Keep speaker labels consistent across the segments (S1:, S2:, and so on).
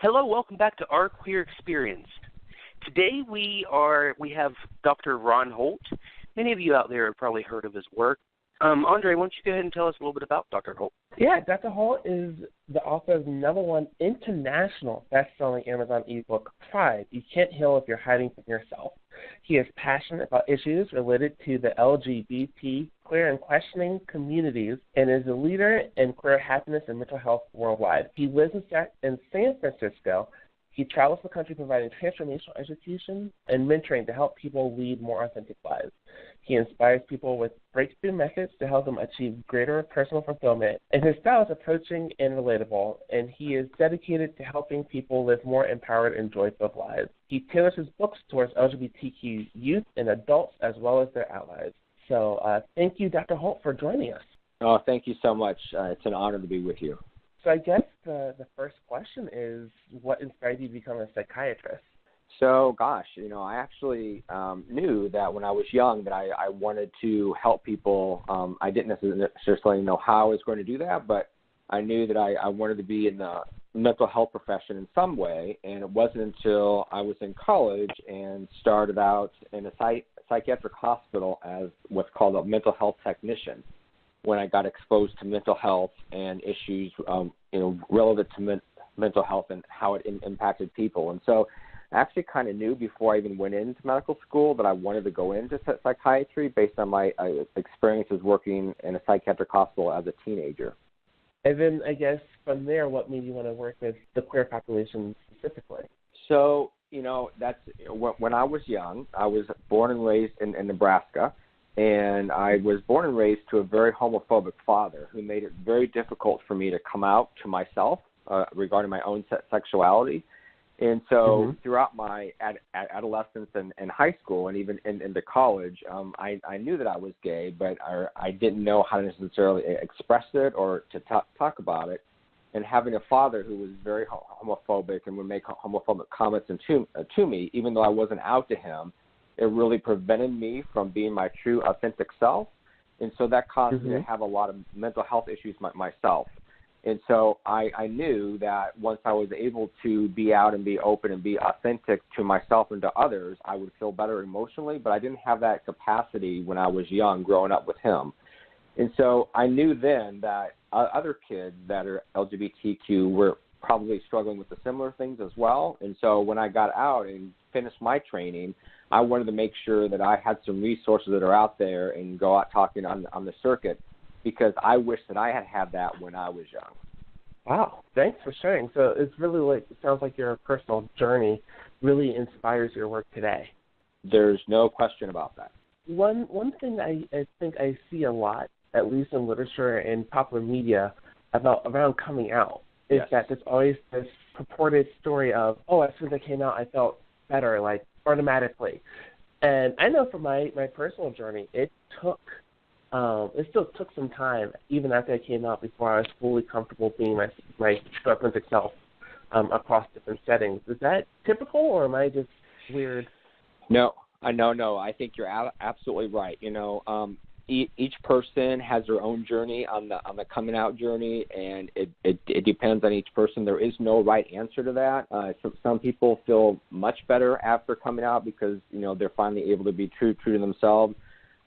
S1: Hello, welcome back to Our Queer Experience. Today we have Dr. Ron Holt. Many of you out there have probably heard of his work. Andre, why don't you go ahead and tell us a little bit about Dr. Holt?
S2: Yeah, Dr. Holt is the author of the #1 international best-selling Amazon ebook, Pride, You Can't Heal If You're Hiding from Yourself. He is passionate about issues related to the LGBT, queer, and questioning communities and is a leader in queer happiness and mental health worldwide. He lives in San Francisco. He travels the country providing transformational education and mentoring to help people lead more authentic lives. He inspires people with breakthrough methods to help them achieve greater personal fulfillment. And his style is approaching and relatable, and he is dedicated to helping people live more empowered and joy-filled lives. He tailors his books towards LGBTQ youth and adults as well as their allies. So thank you, Dr. Holt, for joining us.
S3: Oh, thank you so much. It's an honor to be with you.
S2: So I guess the first question is, what inspired you to become a psychiatrist?
S3: So, gosh, I actually knew that when I was young that I wanted to help people. I didn't necessarily know how I was going to do that, but I knew that I wanted to be in the mental health profession in some way, and it wasn't until I was in college and started out in a psychiatric hospital as what's called a mental health technician when I got exposed to mental health and issues, relevant to mental health and how it impacted people. And so I actually kind of knew before I even went into medical school that I wanted to go into psychiatry based on my experiences working in a psychiatric hospital as a teenager.
S2: And then I guess from there, what made you want to work with the queer population specifically?
S3: So, that's when I was young. I was born and raised in Nebraska. And I was born and raised to a very homophobic father who made it very difficult for me to come out to myself regarding my own sexuality. And so throughout my adolescence and high school and even into college, I knew that I was gay, but I didn't know how to necessarily express it or to talk about it. And having a father who was very homophobic and would make homophobic comments to me, even though I wasn't out to him, it really prevented me from being my true, authentic self. And so that caused me to have a lot of mental health issues myself. And so I knew that once I was able to be out and be open and be authentic to myself and to others, I would feel better emotionally, but I didn't have that capacity when I was young growing up with him. And so I knew then that other kids that are LGBTQ were probably struggling with the similar things as well. And so when I got out and finished my training, I wanted to make sure that I had some resources that are out there and go out talking on the circuit, because I wish that I had that when I was young.
S2: Wow, thanks for sharing. So it's really it sounds like your personal journey really inspires your work today.
S3: There's no question about that.
S2: One thing I think I see a lot, at least in literature and popular media, around coming out, is that there's always this purported story of, as soon as I came out, I felt better, automatically. And I know from my personal journey, it still took some time, even after I came out, before I was fully comfortable being my true authentic self across different settings. Is that typical, or am I just weird?
S3: No. I think you're absolutely right. Each person has their own journey on the coming out journey, and it depends on each person. There is no right answer to that. Some people feel much better after coming out because they're finally able to be true to themselves.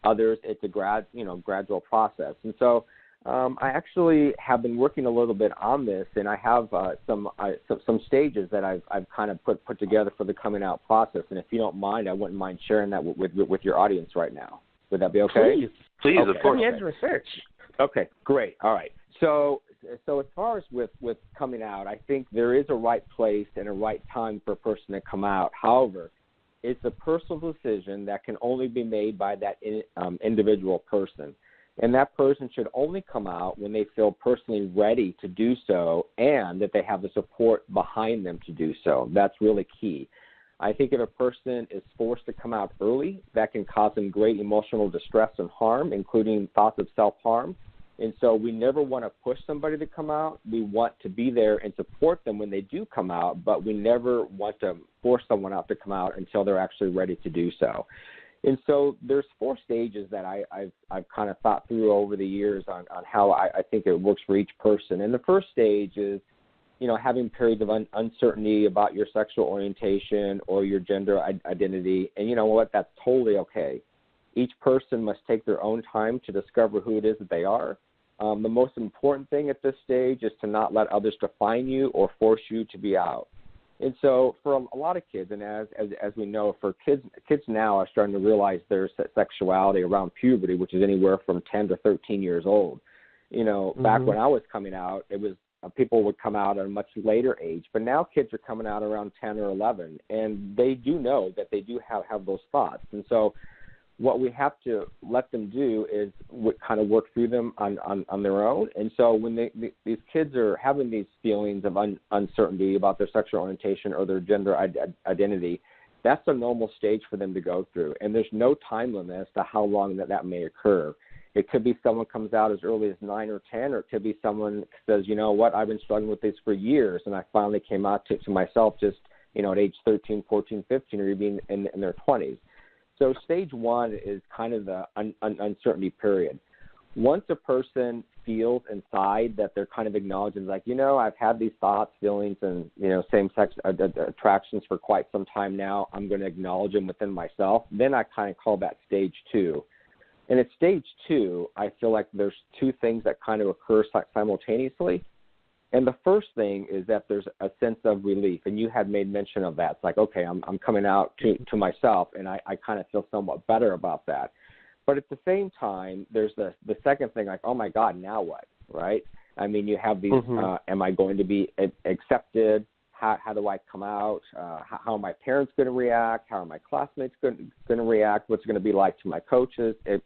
S3: Others, it's a gradual process. And so I actually have been working a little bit on this, and I have some stages that I've kind of put together for the coming out process. And if you don't mind, I wouldn't mind sharing that with your audience right now. Would that be okay?
S1: Please,
S3: okay.
S1: Of course.
S2: Let me research.
S3: Okay, great. All right. So as far as with coming out, I think there is a right place and a right time for a person to come out. However, it's a personal decision that can only be made by that individual person. And that person should only come out when they feel personally ready to do so and that they have the support behind them to do so. That's really key. I think if a person is forced to come out early, that can cause them great emotional distress and harm, including thoughts of self-harm. And so we never want to push somebody to come out. We want to be there and support them when they do come out, but we never want to force someone out to come out until they're actually ready to do so. And so there's 4 stages that I've kind of thought through over the years on how I think it works for each person. And the first stage is having periods of uncertainty about your sexual orientation or your gender identity. And you know what? That's totally okay. Each person must take their own time to discover who it is that they are. The most important thing at this stage is to not let others define you or force you to be out. And so for a lot of kids, and as we know, for kids now are starting to realize their sexuality around puberty, which is anywhere from 10 to 13 years old. Back when I was coming out, it was people would come out at a much later age, but now kids are coming out around 10 or 11, and they do know that they do have those thoughts. And so what we have to let them do is kind of work through them on their own. And so when these kids are having these feelings of uncertainty about their sexual orientation or their gender identity, that's a normal stage for them to go through. And there's no time limit as to how long that may occur. It could be someone comes out as early as 9 or 10, or it could be someone says, you know what, I've been struggling with this for years, and I finally came out to myself just, at age 13, 14, 15, or even in their 20s. So stage one is kind of the uncertainty period. Once a person feels inside that they're kind of acknowledging, like, I've had these thoughts, feelings, and, same-sex attractions for quite some time now, I'm going to acknowledge them within myself, then I kind of call that stage two. And at stage two, I feel like there's two things that kind of occur simultaneously. And the first thing is that there's a sense of relief, and you had made mention of that. It's like, okay, I'm coming out to myself, and I kind of feel somewhat better about that. But at the same time, there's the second thing, like, oh, my God, now what, right? I mean, you have these, am I going to be accepted? How do I come out? How are my parents going to react? How are my classmates going to react? What's it going to be like to my coaches, et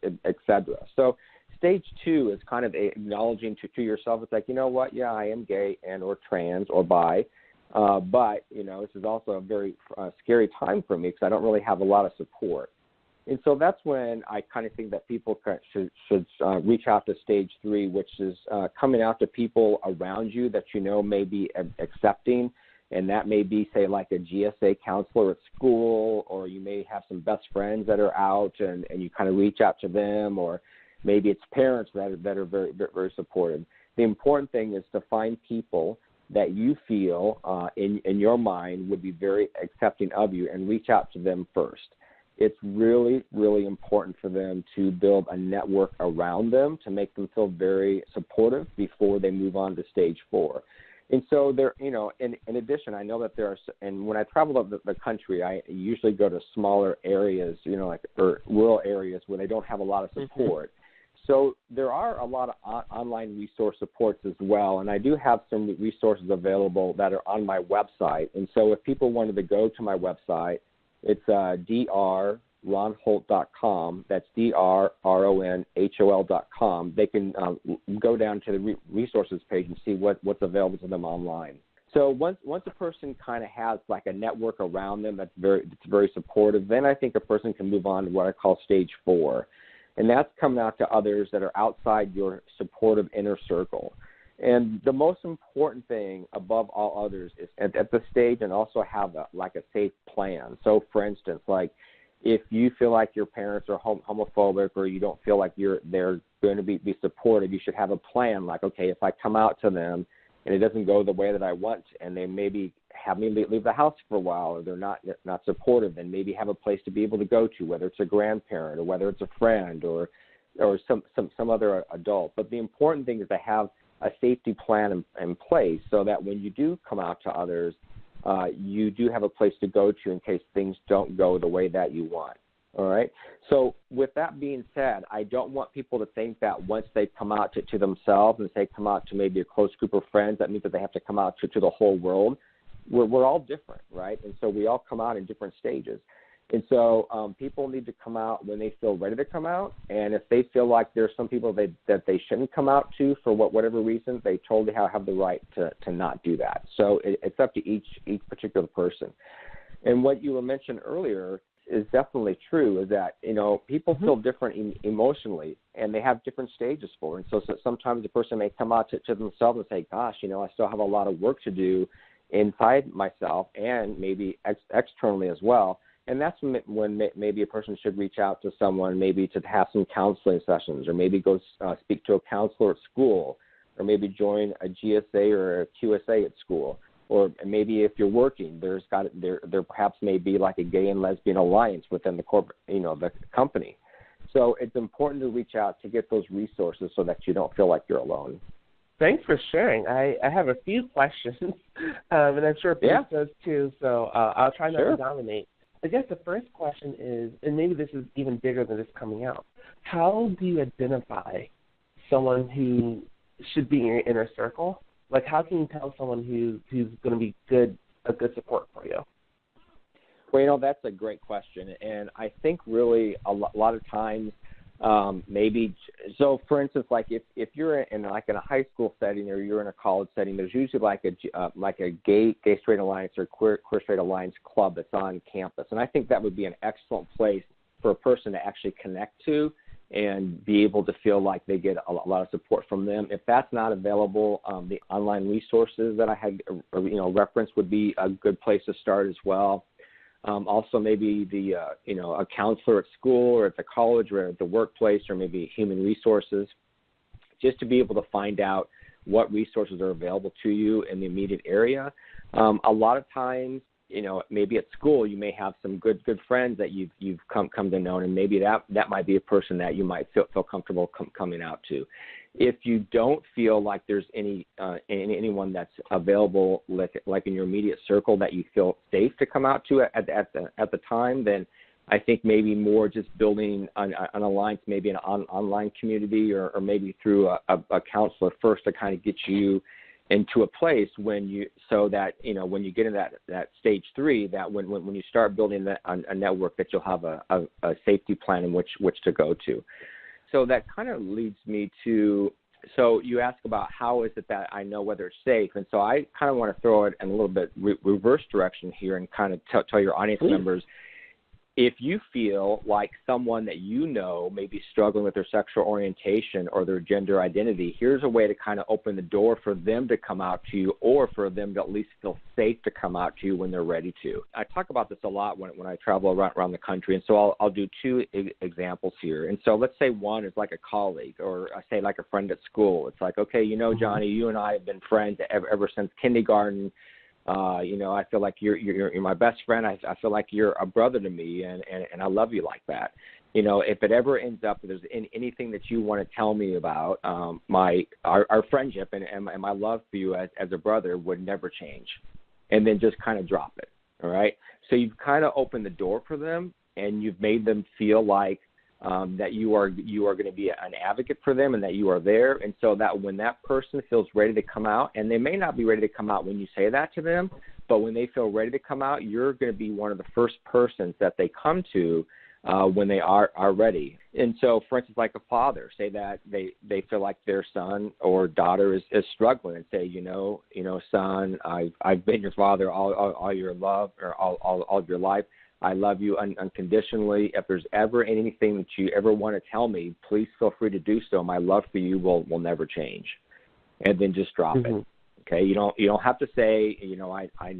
S3: cetera? So stage two is kind of acknowledging to yourself. It's like, you know what? Yeah, I am gay and or trans or bi, but this is also a very scary time for me because I don't really have a lot of support. And so that's when I kind of think that people should reach out to stage three, which is coming out to people around you that may be accepting. And that may be, say, like a GSA counselor at school, or you may have some best friends that are out and you kind of reach out to them, or maybe it's parents that are very, very supportive. The important thing is to find people that you feel in your mind would be very accepting of you and reach out to them first. It's really, really important for them to build a network around them to make them feel very supportive before they move on to stage four. And so there, in addition, I know that there are, and when I travel the country, I usually go to smaller areas, or rural areas where they don't have a lot of support. So there are a lot of online resource supports as well, and I do have some resources available that are on my website. And so if people wanted to go to my website, it's drronholt.com. That's drronhol.com. They can go down to the resources page and see what's available to them online. So once a person kind of has like a network around them that's very supportive, then I think a person can move on to what I call stage four. And that's coming out to others that are outside your supportive inner circle. And the most important thing above all others is at this stage and also have a safe plan. So, for instance, like if you feel like your parents are homophobic or you don't feel like they're going to be supportive, you should have a plan like, okay, if I come out to them and it doesn't go the way that I want and they maybe have me leave the house for a while or they're not supportive, then maybe have a place to be able to go to, whether it's a grandparent or whether it's a friend or some other adult. But the important thing is to have a safety plan in place so that when you do come out to others, you do have a place to go to in case things don't go the way that you want. All right? So with that being said, I don't want people to think that once they come out to themselves and say come out to maybe a close group of friends, that means that they have to come out to the whole world. We're all different, right? And so we all come out in different stages. And so people need to come out when they feel ready to come out. And if they feel like there's some people that they shouldn't come out to for whatever reason, they totally have the right to not do that. So it's up to each particular person. And what you were mentioning earlier is definitely true, is that, people feel different emotionally, and they have different stages for it. And so sometimes the person may come out to themselves and say, gosh, I still have a lot of work to do inside myself and maybe externally as well. And that's when maybe a person should reach out to someone, maybe to have some counseling sessions, or maybe go speak to a counselor at school, or maybe join a GSA or a QSA at school. Or maybe if you're working, there perhaps may be like a gay and lesbian alliance within the corporate, the company. So it's important to reach out to get those resources so that you don't feel like you're alone.
S2: Thanks for sharing. I have a few questions, and I'm sure Bruce does too, so I'll try not to dominate. I guess the first question is, and maybe this is even bigger than this coming out, how do you identify someone who should be in your inner circle? Like, how can you tell someone who's going to be a good support for you?
S3: Well, that's a great question, and I think really a lot of times for instance, like if you're in like in a high school setting or you're in a college setting, there's usually like a gay straight alliance or queer straight alliance club that's on campus, and I think that would be an excellent place for a person to actually connect to and be able to feel like they get a lot of support from them. If that's not available, the online resources that I had referenced would be a good place to start as well. Also, maybe a counselor at school or at the college or at the workplace, or maybe human resources, just to be able to find out what resources are available to you in the immediate area. A lot of times, maybe at school you may have some good friends that you've come to know, and maybe that might be a person that you might feel comfortable coming out to. If you don't feel like there's anyone that's available, like in your immediate circle, that you feel safe to come out to at the time, then I think maybe more just building an alliance, maybe an online community, or maybe through a counselor first to kind of get you into a place when you get in that stage 3, that when you start building a network, that you'll have a safety plan in which to go to. So that kind of leads me to, so you ask about how is it that I know whether it's safe, and so I kind of want to throw it in a little bit reverse direction here and kind of tell your audience members, if you feel like someone that may be struggling with their sexual orientation or their gender identity, here's a way to kind of open the door for them to come out to you, or for them to at least feel safe to come out to you when they're ready to. I talk about this a lot when I travel around the country, and so I'll do 2 examples here. And so let's say one is like a colleague, or I say like a friend at school. It's like, okay, Johnny, you and I have been friends ever since kindergarten. I feel like you're my best friend. I feel like you're a brother to me, and I love you like that. If it ever ends up, there's anything that you want to tell me about, our friendship and my love for you as a brother would never change. And then just kind of drop it. All right. So you've kind of opened the door for them, and you've made them feel like that you are going to be an advocate for them, and that you are there. And so that when that person feels ready to come out, and they may not be ready to come out when you say that to them, but when they feel ready to come out, you're going to be one of the first persons that they come to when they are ready. And so, for instance, like a father, say that they feel like their son or daughter is struggling, and say, son, I've been your father all your love, or all of your life. I love you unconditionally. If there's ever anything that you ever want to tell me, please feel free to do so. My love for you will never change. And then just drop it. Okay, you don't have to say, I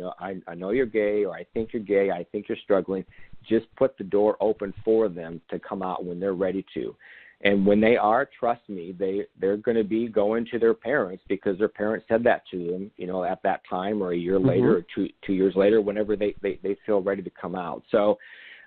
S3: know you're gay, or I think you're gay, I think you're struggling. Just put the door open for them to come out when they're ready to. And when they are, trust me, they're going to be going to their parents, because their parents said that to them, at that time, or a year later, or two years later, whenever they feel ready to come out. So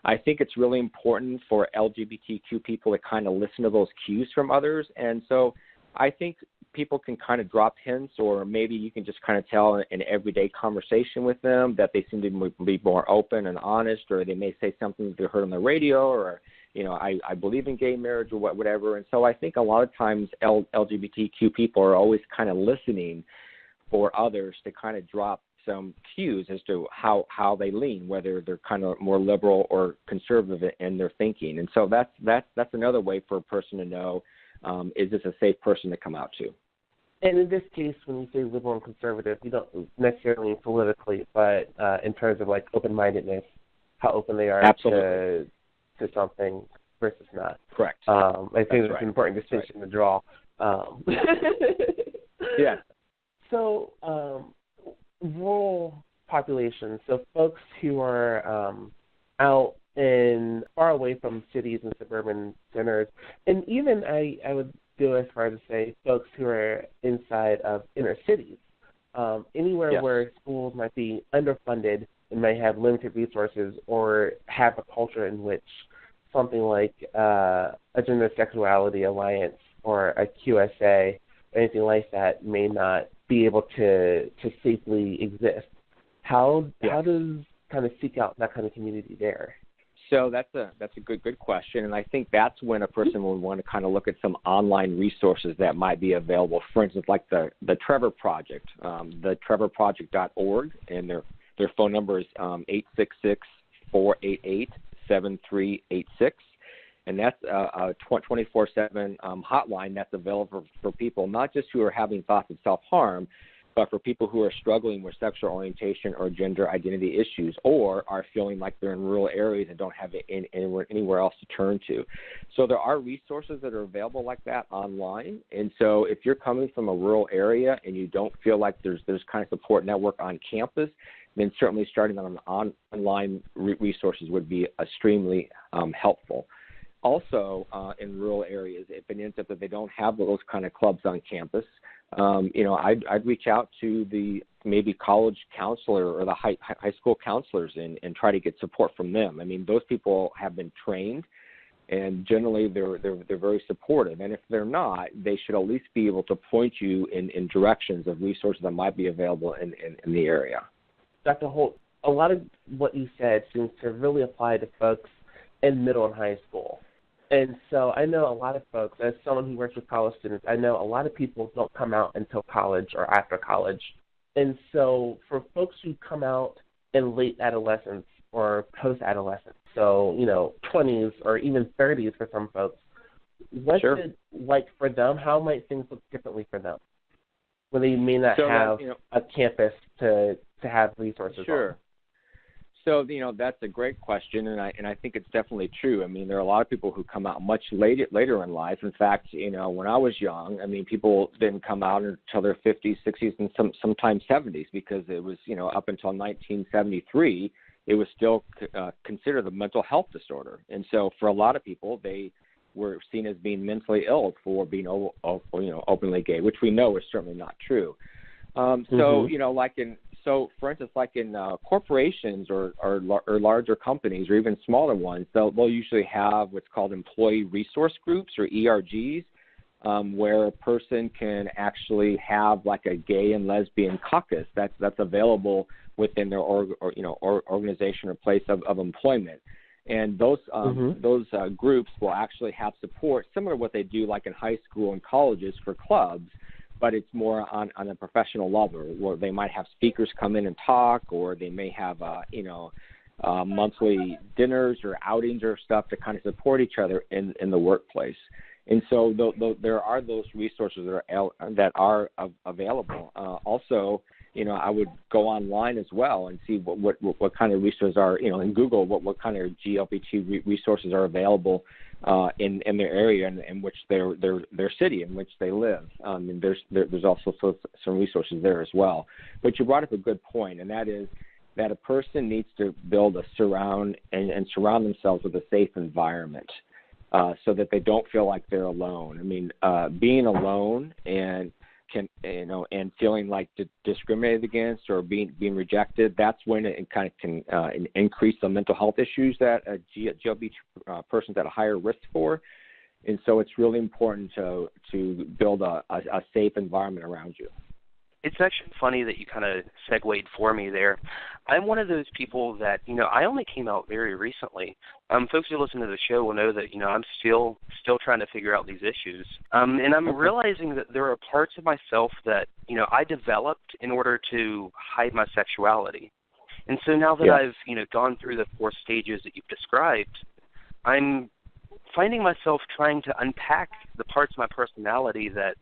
S3: I think it's really important for LGBTQ people to kind of listen to those cues from others. And so I think people can kind of drop hints, or maybe you can just kind of tell in everyday conversation with them that they seem to be more open and honest, or they may say something that they heard on the radio, or I believe in gay marriage, or whatever. And so I think a lot of times LGBTQ people are always kind of listening for others to kind of drop some cues as to how they lean, whether they're kind of more liberal or conservative in their thinking. And so that's another way for a person to know, is this a safe person to come out to?
S2: And in this case, when you say liberal and conservative, you don't necessarily mean politically, but in terms of like open-mindedness, how open they are to something versus not.
S3: Correct.
S2: I think that's an important distinction to draw.
S3: Yeah.
S2: So rural populations, so folks who are out and far away from cities and suburban centers, and even I would go as far as to say folks who are inside of inner cities, anywhere where schools might be underfunded and may have limited resources, or have a culture in which something like a gender sexuality alliance or a QSA or anything like that may not be able to safely exist. How does kind of seek out that kind of community there?
S3: So that's a good question, and I think that's when a person will want to kind of look at some online resources that might be available. For instance, like the Trevor Project, the trevorproject.org, and their phone number is 866-488-7386, and that's a 24/7 hotline that's available for people not just who are having thoughts of self-harm, but for people who are struggling with sexual orientation or gender identity issues, or are feeling like they're in rural areas and don't have anywhere else to turn to. So there are resources that are available like that online. And so if you're coming from a rural area and you don't feel like there's kind of support network on campus, then certainly starting on online resources would be extremely helpful. Also, in rural areas, if it ends up that they don't have those kind of clubs on campus, I'd reach out to the maybe college counselor or the high school counselors and try to get support from them. I mean, those people have been trained, and generally they're very supportive. And if they're not, they should at least be able to point you in directions of resources that might be available in the area.
S2: Dr. Holt, a lot of what you said seems to really apply to folks in middle and high school. And so I know a lot of folks, as someone who works with college students, I know a lot of people don't come out until college or after college. And so for folks who come out in late adolescence or post-adolescence, so, 20s or even 30s for some folks, what's it like for them? How might things look differently for them when they may not have a campus to have resources on?
S3: So, that's a great question, and I think it's definitely true. I mean, there are a lot of people who come out much later in life. In fact, when I was young, I mean, people didn't come out until their 50s, 60s, and sometimes 70s, because it was, up until 1973, it was still considered a mental health disorder. And so for a lot of people, they were seen as being mentally ill for being, openly gay, which we know is certainly not true. So, for instance, like in corporations or larger companies or even smaller ones, they'll usually have what's called employee resource groups or ERGs, where a person can actually have like a gay and lesbian caucus that's available within their organization or place of employment. And those groups will actually have support similar to what they do like in high school and colleges for clubs, but it's more on a professional level, where they might have speakers come in and talk, or they may have, monthly dinners or outings or stuff to kind of support each other in the workplace. And so there are those resources that are available. Also, I would go online as well and see what kind of resources are, and Google what kind of LGBT resources are available in their area and in which their city in which they live. And there's also some resources there as well. But you brought up a good point, and that is that a person needs to build surround themselves with a safe environment, so that they don't feel like they're alone. I mean, being alone and feeling like discriminated against or being rejected, that's when it kind of can increase the mental health issues that a GLB person's at a higher risk for. And so it's really important to build a safe environment around you.
S1: It's actually funny that you kind of segued for me there. I'm one of those people that, I only came out very recently. Folks who listen to the show will know that, I'm still trying to figure out these issues. And I'm realizing that there are parts of myself that, I developed in order to hide my sexuality. And so now that I've, gone through the 4 stages that you've described, I'm finding myself trying to unpack the parts of my personality that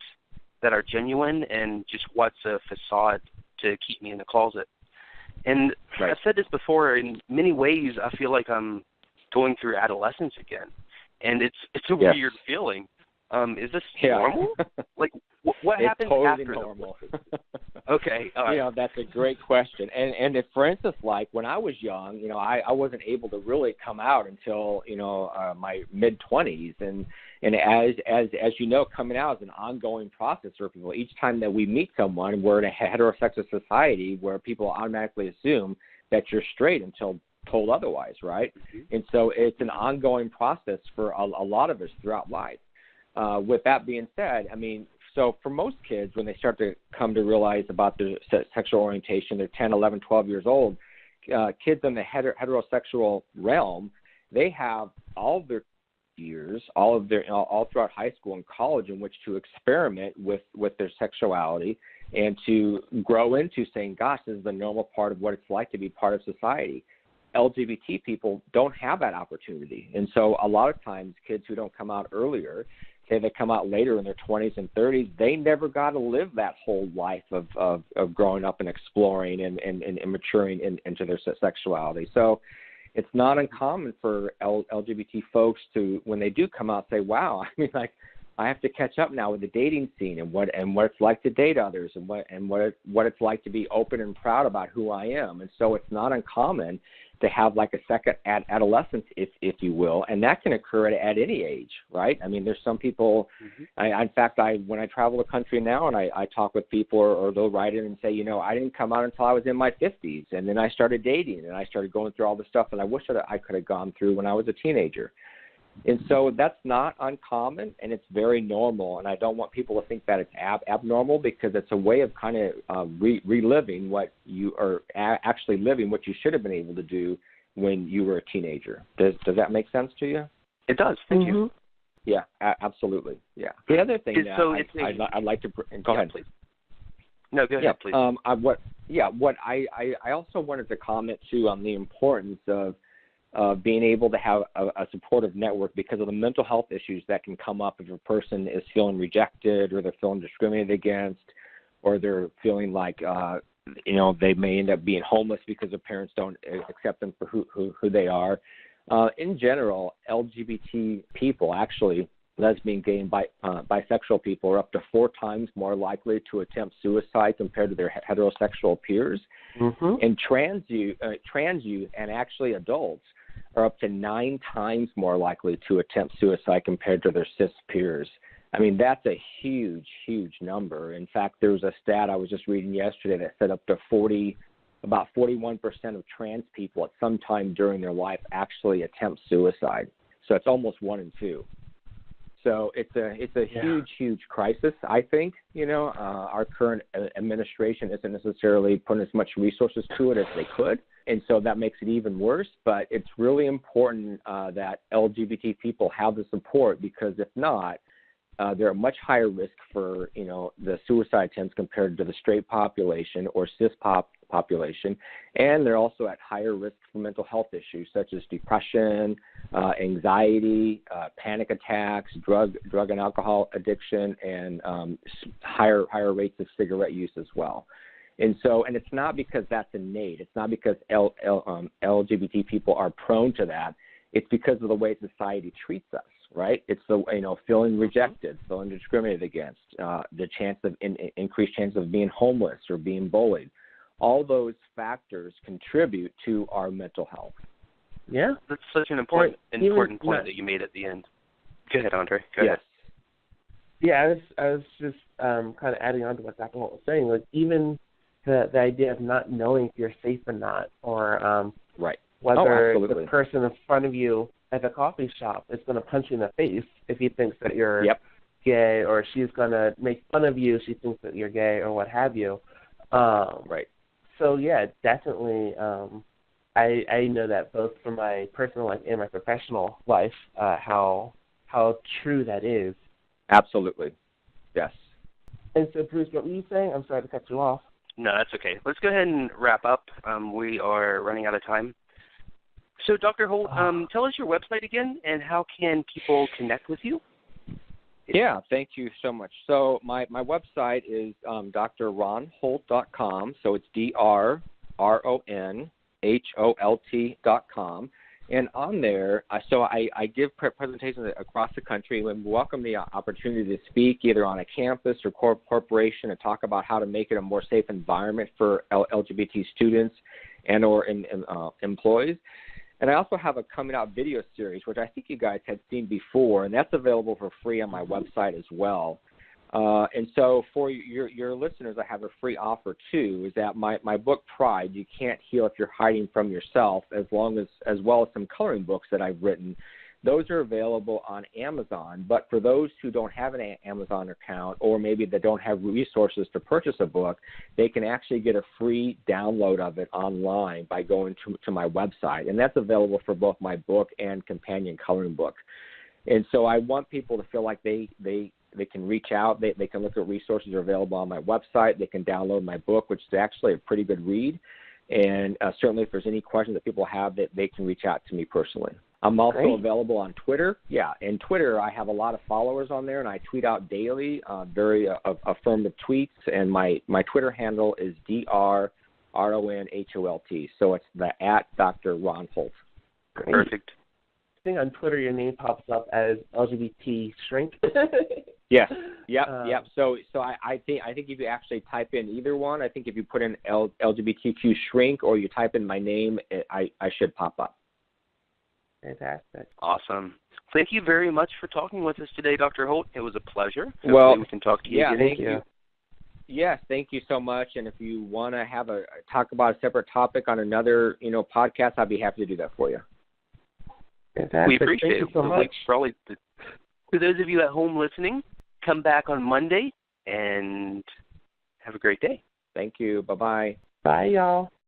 S1: are genuine and just what's a facade to keep me in the closet. And I've said this before, in many ways I feel like I'm going through adolescence again. And it's a weird feeling. Is this normal? Like, what happens
S3: totally
S1: after
S3: normal.
S1: Okay. All right.
S3: You know, that's a great question. And if, for instance, like when I was young, you know, I wasn't able to really come out until, you know, my mid-20s. And as you know, coming out is an ongoing process for people. Each time that we meet someone, we're in a heterosexual society where people automatically assume that you're straight until told otherwise, right? Mm-hmm. And so it's an ongoing process for a lot of us throughout life. With that being said, I mean, so for most kids, when they start to come to realize about their sexual orientation, they're 10, 11, 12 years old, kids in the heterosexual realm, they have all of their years, all throughout high school and college in which to experiment with their sexuality and to grow into saying, gosh, this is the normal part of what it's like to be part of society. LGBT people don't have that opportunity. And so a lot of times kids who don't come out earlier, say they come out later in their 20s and 30s, they never got to live that whole life of growing up and exploring and maturing into their sexuality. So it's not uncommon for LGBT folks to, when they do come out, say, wow, I mean, like, I have to catch up now with the dating scene and what it's like to date others and what it's like to be open and proud about who I am. And so it's not uncommon to have like a second adolescence, if you will, and that can occur at any age, right? I mean, there's some people. Mm-hmm. In fact, when I travel the country now and I talk with people, or they'll write in and say, you know, I didn't come out until I was in my 50s, and then I started dating and I started going through all the stuff that I wish that I could have gone through when I was a teenager. And so that's not uncommon, and it's very normal, and I don't want people to think that it's abnormal, because it's a way of kind of reliving what you are actually living, what you should have been able to do when you were a teenager. Does that make sense to you?
S1: It does. Thank you.
S3: Yeah, absolutely. Yeah. The other thing I'd like to go ahead, please.
S1: No, go ahead, please.
S3: What I also wanted to comment too on the importance of being able to have a supportive network, because of the mental health issues that can come up if a person is feeling rejected, or they're feeling discriminated against, or they're feeling like, you know, they may end up being homeless because their parents don't accept them for who they are. In general, LGBT people, actually lesbian, gay, and bisexual people, are up to 4 times more likely to attempt suicide compared to their heterosexual peers. Mm-hmm. And trans youth and actually adults are up to 9 times more likely to attempt suicide compared to their cis peers. I mean, that's a huge, huge number. In fact, there was a stat I was just reading yesterday that said up to about 41% of trans people at some time during their life actually attempt suicide. So it's almost 1 in 2. So it's a huge, huge crisis, I think. You know, our current administration isn't necessarily putting as much resources to it as they could, and so that makes it even worse. But it's really important that LGBT people have the support, because if not, they're at much higher risk for, you know, the suicide attempts compared to the straight population or cis population, and they're also at higher risk for mental health issues such as depression, anxiety, panic attacks, drug and alcohol addiction, and higher rates of cigarette use as well. And so, and it's not because that's innate. It's not because LGBT people are prone to that. It's because of the way society treats us. Right? It's the, you know, feeling rejected, feeling discriminated against, the chance of increased chance of being homeless or being bullied. All those factors contribute to our mental health.
S2: Yeah,
S1: that's such an important point that you made at the end. Go ahead, Andre. Go ahead.
S2: Yeah, I was just kind of adding on to what Dr. Holt was saying. Like, even the idea of not knowing if you're safe or not, or whether the person in front of you at the coffee shop is going to punch you in the face if he thinks that you're gay, or she's going to make fun of you if she thinks that you're gay, or what have you. So, yeah, definitely, I know that both from my personal life and my professional life, how true that is.
S3: Absolutely. Yes.
S2: And so, Bruce, what were you saying? I'm sorry to cut you off.
S1: No, that's okay. Let's go ahead and wrap up. We are running out of time. So, Dr. Holt, tell us your website again, and how can people connect with you?
S3: Yeah, thank you so much. So my website is drronholt.com. So it's drronholt.com. And on there, so I give presentations across the country and welcome the opportunity to speak either on a campus or corporation and talk about how to make it a more safe environment for LGBT students and or employees. And I also have a coming out video series, which I think you guys had seen before, and that's available for free on my website as well. And so for your listeners, I have a free offer too, is that my book, Pride, You Can't Heal If You're Hiding From Yourself, as well as some coloring books that I've written. Those are available on Amazon, but for those who don't have an Amazon account or maybe that don't have resources to purchase a book, they can actually get a free download of it online by going to my website, and that's available for both my book and companion coloring book. And so I want people to feel like they can reach out. They can look at resources that are available on my website. They can download my book, which is actually a pretty good read. And certainly if there's any questions that people have, that they can reach out to me personally. I'm also available on Twitter. Yeah, and Twitter, I have a lot of followers on there, and I tweet out daily, very affirmative tweets. And my Twitter handle is DrRonHolt. So it's the @Dr. Ron Holt.
S1: Perfect.
S2: I think on Twitter your name pops up as LGBT Shrink.
S3: Yes. Yep. So I think if you actually type in either one, I think if you put in LGBTQ Shrink or you type in my name, I should pop up.
S2: Fantastic.
S1: Awesome. Thank you very much for talking with us today, Dr. Holt. It was a pleasure. Hopefully
S3: Well,
S1: we can talk to you again.
S3: Thank you. Yes, thank you so much. And if you want to have talk about a separate topic on another, podcast, I'd be happy to do that for you.
S2: Fantastic.
S1: We appreciate
S2: Thank
S1: it.
S2: you so much.
S1: Probably, for those of you at home listening, come back on Monday and have a great day.
S3: Thank you. Bye-bye.
S2: Bye, y'all.